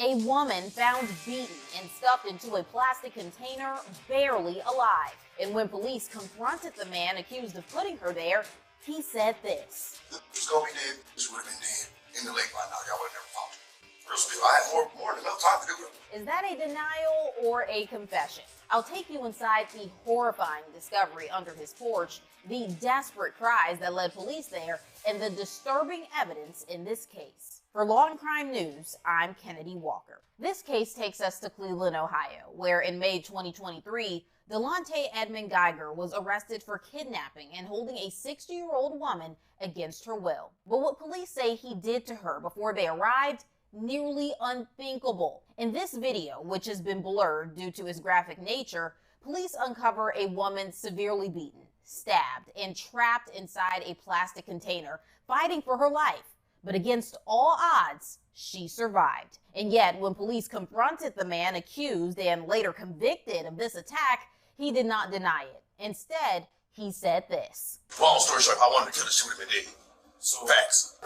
A woman found beaten and stuffed into a plastic container, barely alive. And when police confronted the man accused of putting her there, he said this. She's gonna be dead. She would have been dead in the lake by now. Y'all would have never found her. Real spill. I had more than enough time to do it. Is that a denial or a confession? I'll take you inside the horrifying discovery under his porch, the desperate cries that led police there, and the disturbing evidence in this case. For Law & Crime News, I'm Kennedi Walker. This case takes us to Cleveland, Ohio, where in May 2023, Dalontay Edmond-Geiger was arrested for kidnapping and holding a 60-year-old woman against her will. But what police say he did to her before they arrived, nearly unthinkable. In this video, which has been blurred due to its graphic nature, police uncover a woman severely beaten, stabbed, and trapped inside a plastic container, fighting for her life. But against all odds, she survived. And yet, when police confronted the man accused and later convicted of this attack, he did not deny it. Instead, he said this. Long story short, I wanted to kill her. She would have been dead. So facts.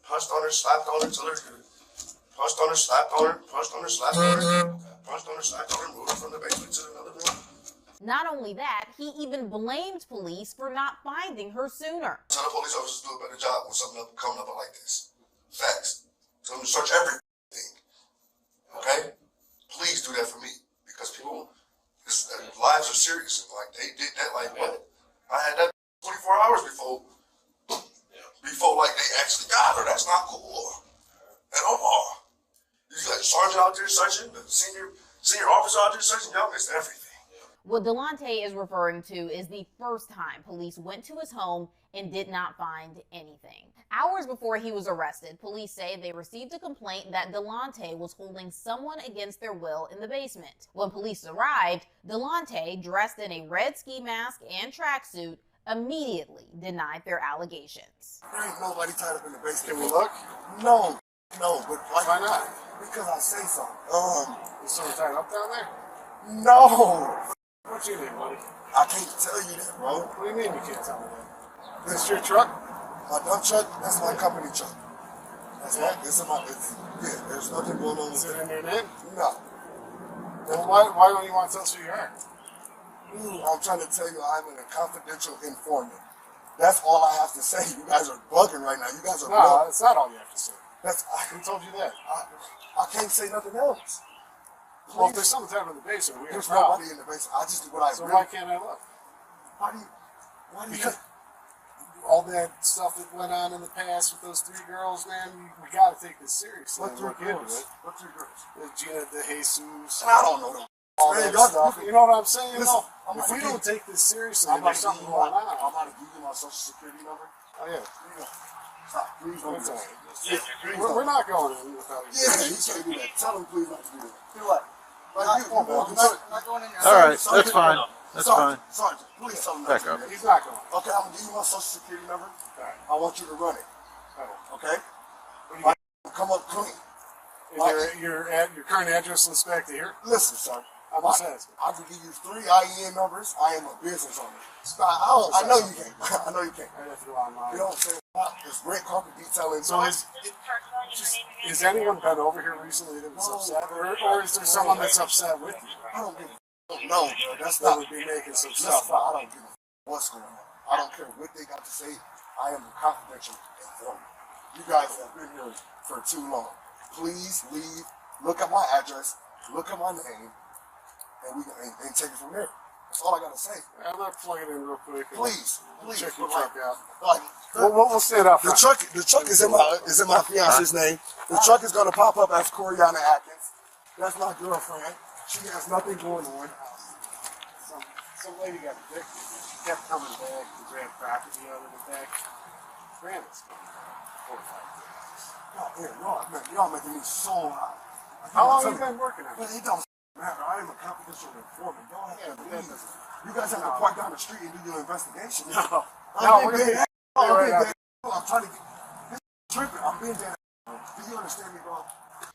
Punched on her, slapped on her, till her good. Punched on her, slapped on her, punched on her, slapped on her. Punched on her, slapped on her, moved her from the basement to another room. Not only that, he even blamed police for not finding her sooner. Tell the police officers to do a better job when something coming up like this. Facts. Tell them to search everything. Okay? Please do that for me. Because people, lives are serious. Like, they did that, like, what? I had that 24 hours before like, they actually got her. That's not cool. At all. You got the sergeant out there searching, the senior officer out there searching, y'all missed everything. What Dalontay is referring to is the first time police went to his home and did not find anything. Hours before he was arrested, police say they received a complaint that Dalontay was holding someone against their will in the basement. When police arrived, Dalontay, dressed in a red ski mask and tracksuit, immediately denied their allegations. There ain't nobody tied up in the basement. Can we look? No, but like, why not? Because I say so. Is someone tied up down there? No. What's your name, buddy? I can't tell you that, bro. What do you mean you can't tell me that? This your truck? My dump truck, that's my company truck. That's there's nothing going on with Is it it. in your name? No. Well, why don't you want to tell us who you are? I'm trying to tell you I'm a confidential informant. That's all I have to say. You guys are bugging right now. You guys are No, bugging. that's not all you have to say. Who told you that? I can't say nothing else. Please. Well, if there's something tied in the basement, we There's can tell. nobody in the basement. I just do what I So really. why can't I look? Why do you? Because all that stuff that went on in the past with those three girls, man, we got to take this seriously. What three Look into girls? it. What three girls? Gina De Jesus. I don't know them. All Man, that y'all- stuff. You know what I'm saying? Listen, No, if we don't take this seriously, I'm about there's to give something you going my. on. I'm about to give you my social security number. Oh, yeah. Here you go. Stop. Please don't That's do all that. right. We're not going in without you. Yeah, you can't do that. Tell them please not to do that. Do what? Like Not going in there. All right, that's fine. That's fine. Sergeant, please tell them not Back to do up. that. He's not going. Okay, I'm gonna give you my social security number. All right. I want you to run it. All right. Okay? What Come up clean. is your current address lists back to here? Listen, sir. I'm just asking. I can give you 3 IEN numbers. I am a business owner. I know you can't. I know you can't. I have to go online. You know what I'm saying? There's red carpet detailing. So has anyone been over here recently that was upset? Or is there someone that's upset with you? I don't give a no, bro. That's That not. would be making some Listen, stuff I up. don't give a what's going on. I don't care what they got to say. I am a confidential informant. You guys have been here for too long. Please leave. Look at my address. Look at my name, and take it from there. That's all I gotta say. I'm not plugging in real quick. Please. Check your truck out. Like, We'll stand up. the truck is in my fiance's name. The truck is gonna pop up as Coriana Atkins. That's my girlfriend. She has nothing going on. Some lady got evicted. She kept coming back to grab property out of the back. Brandon's coming. 4 or 5 days. Y'all making me so hot. How long have you been working on But it? it don't matter. I am a confidential informant. Y'all have to Yeah, leave. You guys have to park down the street and do your investigation. No, I'm we're being gonna dead. right I'm trying to get this tripping. I'm being dead. Do you understand me, bro?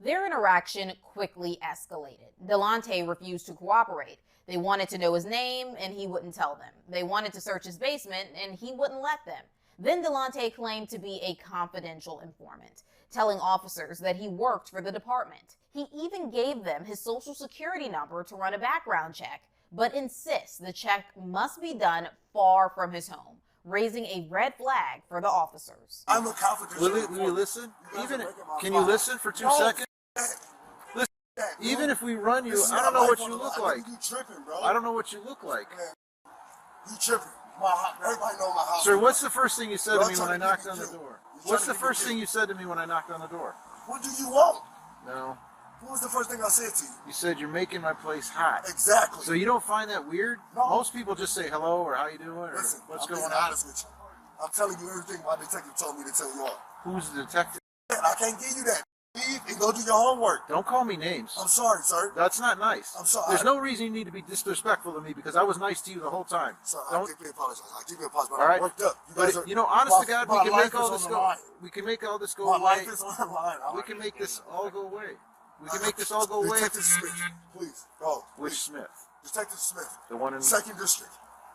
Their interaction quickly escalated. Dalontay refused to cooperate. They wanted to know his name, and he wouldn't tell them. They wanted to search his basement, and he wouldn't let them. Then Dalontay claimed to be a confidential informant, telling officers that he worked for the department. He even gave them his social security number to run a background check, but insists the check must be done far from his home, raising a red flag for the officers. I'm a confidential Will informant. you listen? You guys Even are breaking my can you file. listen for 2 No. seconds? Dad, Even if we run you, this is I don't my know what life you on the look line. like. You tripping, bro. I don't know what you look like. Man, you tripping. Everybody know my house. Sir, what's the first thing you said to Y'all me when I trying to knocked get on me the killed. door? You're What's trying the to get me first thing killed. you said to me when I knocked on the door? What do you want? No. What was the first thing I said to you? You said you're making my place hot. Exactly. So you don't find that weird? No. Most people just say hello or how you doing or Listen, what's I'm going being on. honest with you. I'm telling you everything my detective told me to tell you all. Who's the detective? I can't give you that. Leave and go do your homework. Don't call me names. I'm sorry, sir. That's not nice. I'm sorry. There's no reason you need to be disrespectful to me because I was nice to you the whole time. Sir, I Don't. deeply apologize. I deeply apologize, but All right. I'm worked up. You guys But are, you know, honest to God, we my can life make all is this on the go. line. We can make all this go My away. life is on the line. We can make this all go away. We can make this all go away. Detective Smith, please, go. Which Please. Smith? Detective Smith, The one in. second district.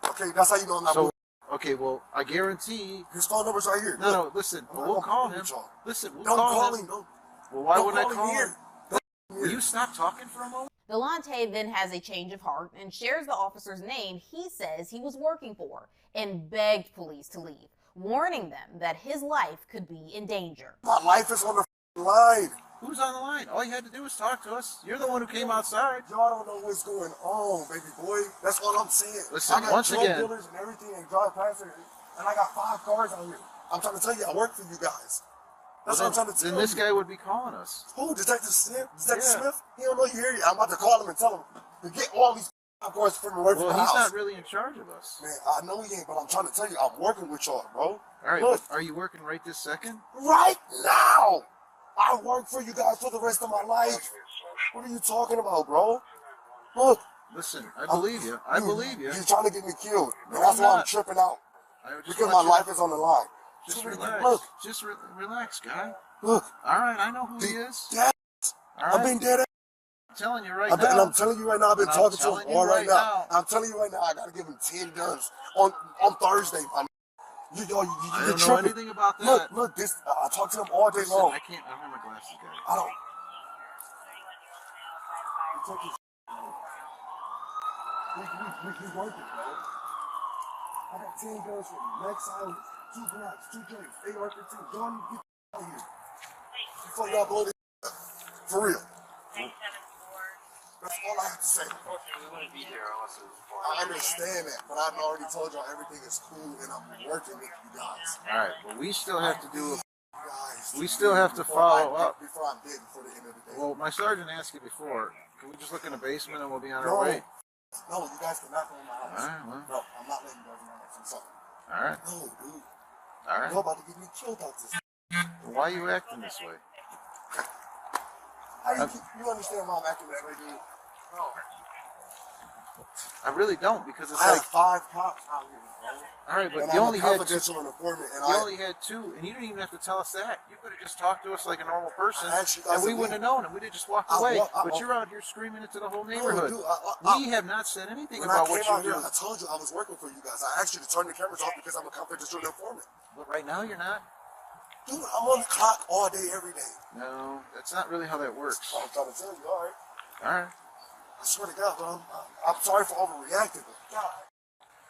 Okay, that's how you know I'm not So, moving. okay, well, I guarantee. His phone number's right here. No, listen. I'm We'll not call gonna him. call y'all. Listen, we'll Don't call call him. him. Don't, Well, why don't wouldn't I call call him him? here. Will you stop talking for a moment? Dalontay then has a change of heart and shares the officer's name he says he was working for and begged police to leave, warning them that his life could be in danger. My life is on the line. Who's on the line? All you had to do was talk to us. You're the one who came outside. Y'all don't know what's going on, baby boy. That's all I'm saying. Listen, I got once drug again- dealers and everything and drive past it, and I got 5 cars out here. I'm trying to tell you, I work for you guys. That's what I'm trying to tell Then you. this guy would be calling us. Who? Detective Smith? Detective Yeah. Smith? He don't know you here yet. I'm about to call him and tell him to get all these cars from away from Well, the he's house. not really in charge of us. Man, I know he ain't, but I'm trying to tell you, I'm working with y'all, bro. All right, Look, but are you working right this second? right now, I work for you guys for the rest of my life. What are you talking about, bro? Look, Listen, I believe you. I believe you. You're trying to get me killed, No, and that's I'm why I'm not. tripping out. I just Because want my you life to- is on the line. Just So, relax. Look, Just relax, guy. look. All right, I know who he is. Dead. All I've right, been dead. I'm telling you right And now. I'm telling you right now, I've been I'm talking to telling him you all right right now. now. I'm telling you right now, I gotta give him 10 guns on Thursday. I You're don't know tripping. anything about that. Look, this. I talk to him all day Listen, long. I can't. I don't have my glasses, guys. I don't. Detective, we working, bro. I got 10 guns for you. Next silence, 2 blocks, 2 drinks, AR-15. Y'all need to get out of here before y'all blow this up. For real. That's all I have to say. Unfortunately, we wouldn't be here unless it was for I understand that, but I've already told y'all everything is cool and I'm working with you guys. All right, but we still have to do. Guys, We still have to before follow I'm up. dead before the end of the day. Well, my sergeant asked you before. Can we just look in the basement and we'll be on no, our way? no, you guys cannot go in my house. All right, well. No, I'm not letting you guys in my house. I'm sorry. All right, No, dude. all right. You're about to get me killed out this. Why are you acting this way? How you understand why I'm acting this way, dude? No. I really don't because it's I like, have 5 cops out here, bro. all right, but And you I'm only a had two. confidential informant, and You I only had 2, and you didn't even have to tell us that. You could have just talked to us like a normal person, I asked you guys and we to wouldn't have leave. known, and we'd have just walked I away. wa- I- But you're out here screaming it to the whole No, neighborhood. dude, We have not said anything when about I what came out you're here, doing. I told you I was working for you guys. I asked you to turn the cameras off because I'm a confidential informant. But right now you're not. Dude, I'm on the clock all day, every day. No, that's not really how that works. I'm trying to tell you, all right? All right. I swear to God, bro, I'm sorry for overreacting, but God,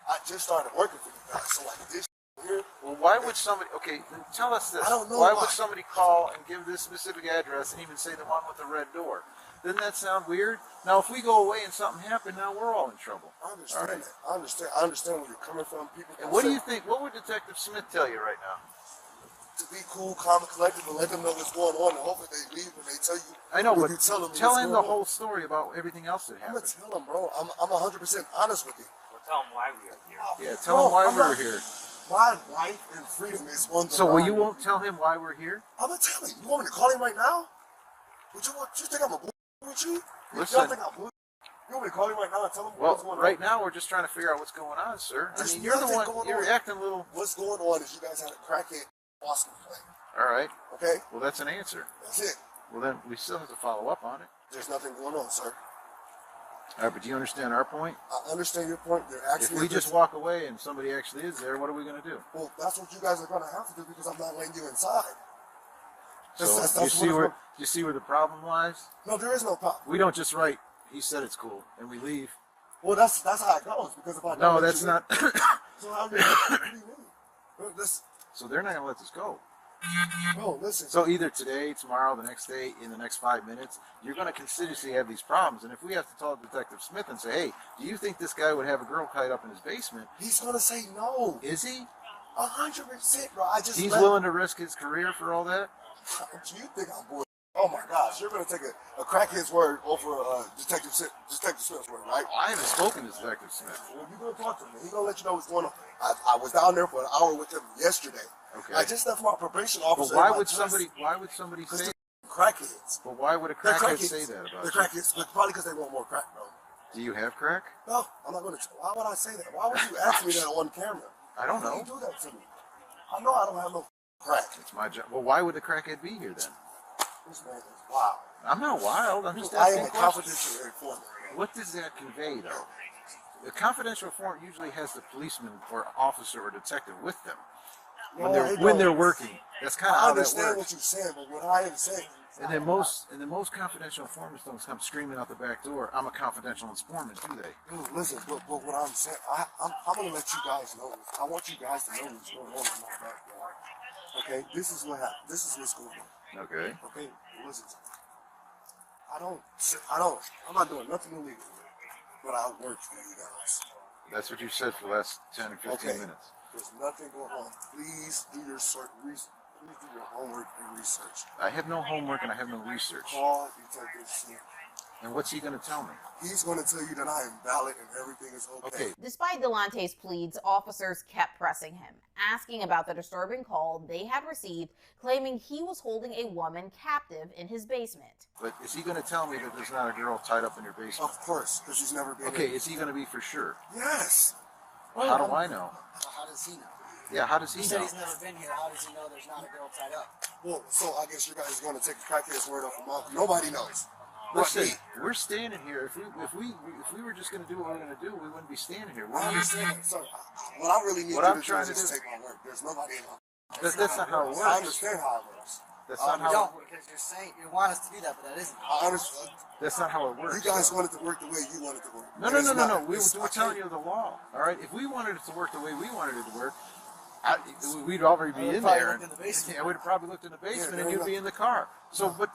I just started working for you guys, so like this here, Well, why would somebody? Okay, then tell us this. I don't know why why. would somebody call and give this specific address and even say the one with the red door? Doesn't that sound weird? Now, if we go away and something happened, now we're all in trouble. I understand All right. that. I understand where you're coming from. People And what do you think? What would Detective Smith tell you right now? to be cool, calm, and collected, and let them know what's going on, and hopefully they leave when they tell you. I know, when but you tell them tell what's him going the on. whole story about everything else that I'm gonna happened. tell them, bro. I'm 100% honest with you. We'll tell them why we are here. Yeah, tell him why I'm we're not- here. My life and freedom is on the So, well, line. you won't tell him why we're here? I'm gonna tell him. You want me to call him right now? Would you think I'm a bull with you? Listen. Y'all think I'm bull? You want me to call him right now and tell him Well, what's going right on? now we're just trying to figure out what's going on, sir. I There's mean, you're the nothing one. going You're on. acting a little. What's going on is you guys had a crackhead Oscar play. All right. Okay? Well, that's an answer. That's it. Well, then we still have to follow up on it. There's nothing going on, sir. All right, but do you understand our point? I understand your point. You're actually. If we just walk away and somebody actually is there, what are we going to do? Well, that's what you guys are going to have to do because I'm not letting you inside. So you see where the problem lies? No, there is no problem. We don't just write, he said it's cool, and we leave. Well, that's how it goes because if I don't No, let that's you not. so how do you mean? So they're not going to let this go. No, listen. So either today, tomorrow, the next day, in the next 5 minutes, you're going to continuously have these problems. And if we have to talk to Detective Smith and say, hey, do you think this guy would have a girl tied up in his basement? He's going to say no. Is he? 100%, bro. He's willing to risk his career for all that? You think I'm bored? Oh my gosh, you're going to take a crackhead's word over Detective Smith's word, right? I haven't spoken to Detective Smith. Well, you're going to talk to him. He's going to let you know what's going on. I was down there for an hour with him yesterday. Okay. I just left my probation officer. But why would somebody say crackheads? But why would a crackhead say that about They're you? crackheads, but probably because they want more crack, bro. Do you have crack? No, I'm not going to. Why would I say that? Why would you ask me that on camera? I don't Why know. would you do that to me? I know I don't have no crack. It's my job. Well, why would the crackhead be here then? This man is wild. I'm not wild. I'm just I asking am a questions. confidential informant. What does that convey, though? The confidential informant usually has the policeman or officer or detective with them when they're working. That's kind of I how that understand works. what you're saying, but what I am saying. And then most confidential informants don't come screaming out the back door. I'm a confidential informant, do they? Dude, listen, but what I'm saying, I'm going to let you guys know. I want you guys to know what's going on in my backyard. Okay, this is what happened. This is what's going on. Okay. Okay, listen. I'm not doing nothing illegal, but I work for you guys. That's what you said for the last 10 or 15 minutes. There's nothing going on. Please do your Please do your homework and research. I have no homework and I have no research. Call Detective Smith. And what's he going to tell me? He's going to tell you that I am valid and everything is okay. Okay. Despite Dalontay's pleas, officers kept pressing him, asking about the disturbing call they had received, claiming he was holding a woman captive in his basement. But is he going to tell me that there's not a girl tied up in your basement? Of course, because she's never been Okay, in. is he going to be for sure? Yes. How do I know? How does he know? Yeah, how does he He said know? he's never been here. How does he know there's not a girl tied up? Well, so I guess you guys are going to take a crackhead's word off the mouth. Nobody knows. Listen, we're standing here. If we were just going to do what we're going to do, we wouldn't be standing here. I understand that. So what I really need What you I'm to do trying is to just do- take my word. There's nobody in my. That's not how it works. I understand how it works. That's You not how. don't, because you're saying you want us to do that, but that isn't. I understand. That's not how it works. You guys wanted to work the way you wanted to work. No. It's not. We're telling you the law. All right. If we wanted it to work the way we wanted it to work, we'd already be in there. Looked in the basement. Yeah, we'd have probably looked in the basement, Yeah, and you'd be in the car. So, but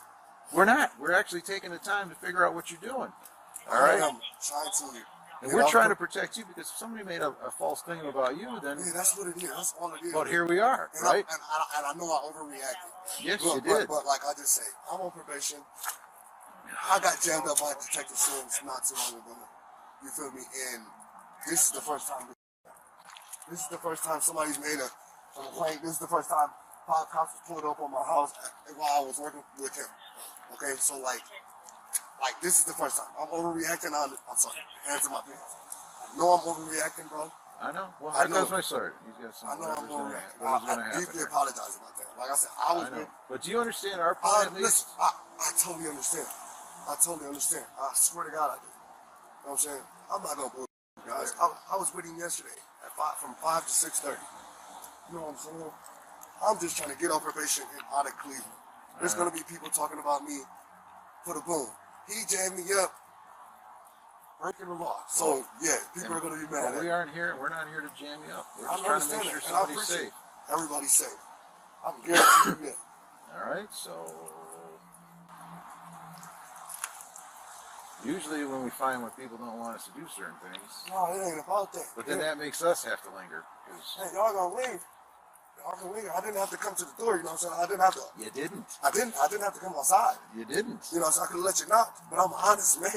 we're not. We're actually taking the time to figure out what you're doing. All right. I'm trying to. And we're trying to protect you because if somebody made a false thing about you, then. Yeah, that's what it is. That's all it is. But here we are, and right? I know I overreacted. Yes, but, you did. But like I just say, I'm on probation. I got jammed up by Detective Sims not too long ago. You feel me? And this is the first time. This is the first time somebody's made a complaint. This is the first time cops was pulled up on my house while I was working with him. Okay, so like this is the first time. I'm overreacting on it. I'm sorry. Hands in my pants. I know I'm overreacting, bro. I know. Well, I here know. goes my sword. He's got I some. know I'm overreacting. What is going to I happen? deeply here? apologize about that. Like I said, I was I know. with. But do you understand our point at least? Listen, I totally understand. I totally understand. I swear to God I do. You know what I'm saying? I'm not gonna bull you guys. I was with him yesterday at from 5 to 6:30. You know what I'm saying? I'm just trying to get off probation and out of Cleveland. There's gonna be people talking about me for the boom. He jammed me up, breaking the law. So yeah, people are gonna be mad. Well, we aren't here. We're not here to jam you up. We're I just trying to make understand sure that, and I somebody's appreciate safe. everybody's safe. I'm guaranteeing you that. All right. So usually when we find when people don't want us to do certain things, No, it ain't about that. but then that makes us have to linger. 'Cause Hey, y'all gonna leave. Y'all can leave. I didn't have to come to the door, you know what I'm saying? I didn't have to. you didn't. I didn't have to come outside. You didn't. You know, so I could let you know. But I'm an honest man.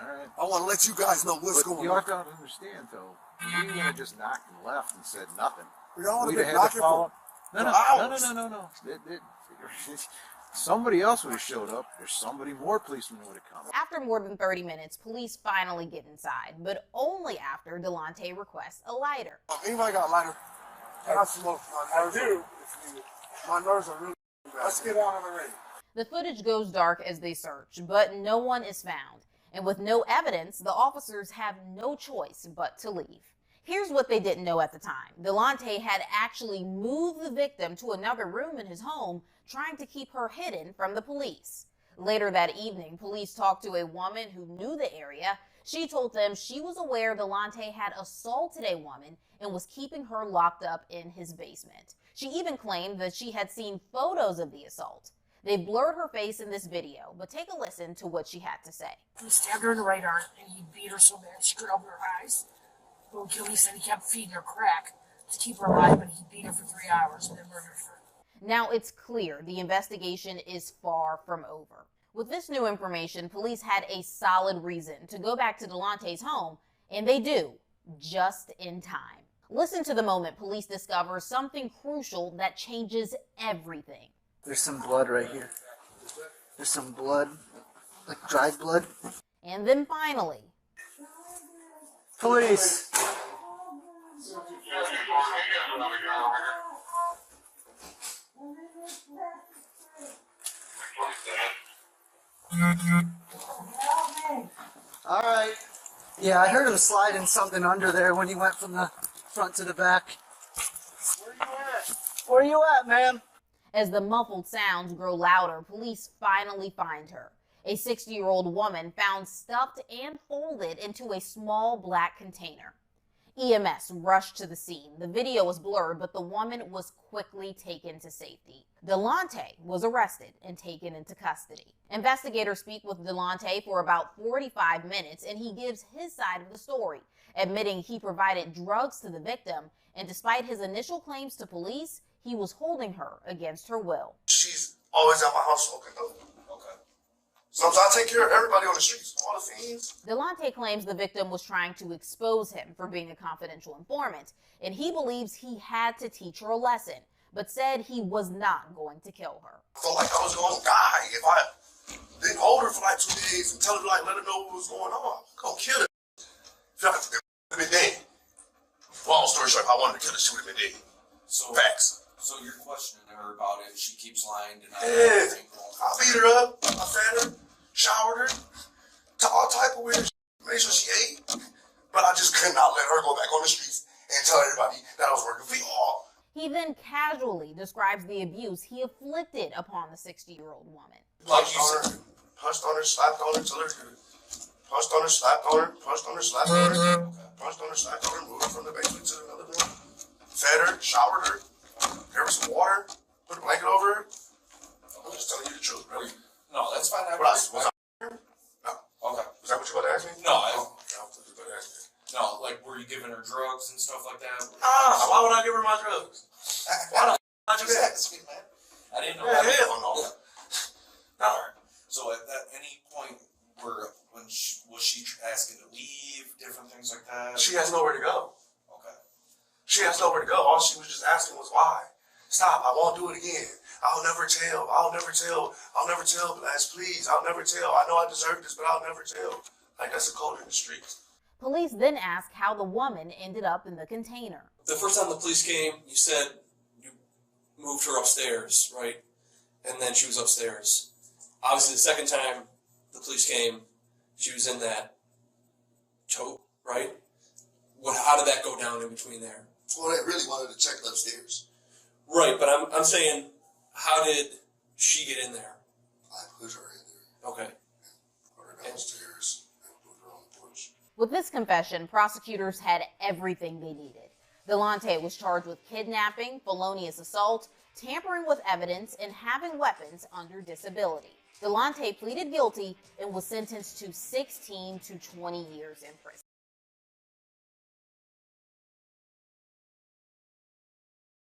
All right. I want to let you guys know what's But going you on. have to understand, though. We would have just knocked and left and said nothing. Y'all would We'd have have been had to knocking follow. for No. hours. Somebody else would have showed up, or somebody more policemen would have come. After more than 30 minutes, police finally get inside, but only after Dalontay requests a lighter. Anybody got a lighter? Can I smoke? I do. My nerves are really bad. Let's get out of the ring. The footage goes dark as they search, but no one is found. And with no evidence, the officers have no choice but to leave. Here's what they didn't know at the time. Dalontay had actually moved the victim to another room in his home, trying to keep her hidden from the police. Later that evening, police talked to a woman who knew the area. She told them she was aware Dalontay had assaulted a woman and was keeping her locked up in his basement. She even claimed that she had seen photos of the assault. They blurred her face in this video, but take a listen to what she had to say. He stabbed her in the right arm and he beat her so bad she could open her eyes. But Kennedy said he kept feeding her crack to keep her alive, but he beat her for 3 hours and then murdered her. Now it's clear the investigation is far from over. With this new information, police had a solid reason to go back to Dalontay's home, and they do, just in time. Listen to the moment police discover something crucial that changes everything. There's some blood right here. There's some blood, like dried blood. And then finally, Police. All right. Yeah, I heard him sliding something under there when he went from the front to the back. Where you at? Where you at, ma'am? as the muffled sounds grow louder, police finally find her. A 60-year-old woman found stuffed and folded into a small black container. EMS rushed to the scene. The video was blurred, but the woman was quickly taken to safety. Dalontay was arrested and taken into custody. Investigators speak with Dalontay for about 45 minutes, and he gives his side of the story, admitting he provided drugs to the victim, and despite his initial claims to police, he was holding her against her will. She's always at my house smoking dope. Okay. Sometimes I take care of everybody on the streets, all the fiends. Dalontay claims the victim was trying to expose him for being a confidential informant, and he believes he had to teach her a lesson, but said he was not going to kill her. I felt like I was going to die if I didn't hold her for like 2 days and tell her, like, let her know what was going on. I'm going to kill her. If I would have been dead. Long story short, if I wanted to kill her, she would have been dead. So, Facts. So you're questioning her about it. She keeps lying, denying Yeah. everything. I beat her up. I fed her, showered her, all type of weird shit. Made sure she ate. But I just could not let her go back on the streets and tell everybody that I was working for y'all. He then casually describes the abuse he inflicted upon the 60-year-old woman. Punched on her, slapped on her, till her punched on her, slapped on her, punched on her, slapped on her, punched on her, slapped on her, moved her from the basement to another room. Fed her, showered her, gave her some water, put a blanket over her. I'm just telling you the truth, bro. No, that's fine. What else? Was I? No. Okay. Was that what you about to ask me? No, I thought you were about to ask me. No, like, were you giving her drugs and stuff like that? Why would I give her my drugs? Why the f*** I do that? I didn't know Yeah, that. hell no. No. So at any point when was she asking to leave, different things like that? She has nowhere to go. Okay. She has nowhere to go. All she was just asking was why. Stop, I won't do it again. I'll never tell. I'll never tell, Blas, please. I'll never tell. I know I deserve this, but I'll never tell. Like, that's a culture in the streets. Police then ask how the woman ended up in the container. The first time the police came, you said you moved her upstairs, right? And then she was upstairs. Obviously, the second time the police came, she was in that tote, right? How did that go down in between there? Well, they really wanted to check upstairs. Right, but I'm saying, how did she get in there? I put her in there. Okay. Put her downstairs and put her on the porch. With this confession, prosecutors had everything they needed. Dalontay was charged with kidnapping, felonious assault, tampering with evidence, and having weapons under disability. Dalontay pleaded guilty and was sentenced to 16 to 20 years in prison.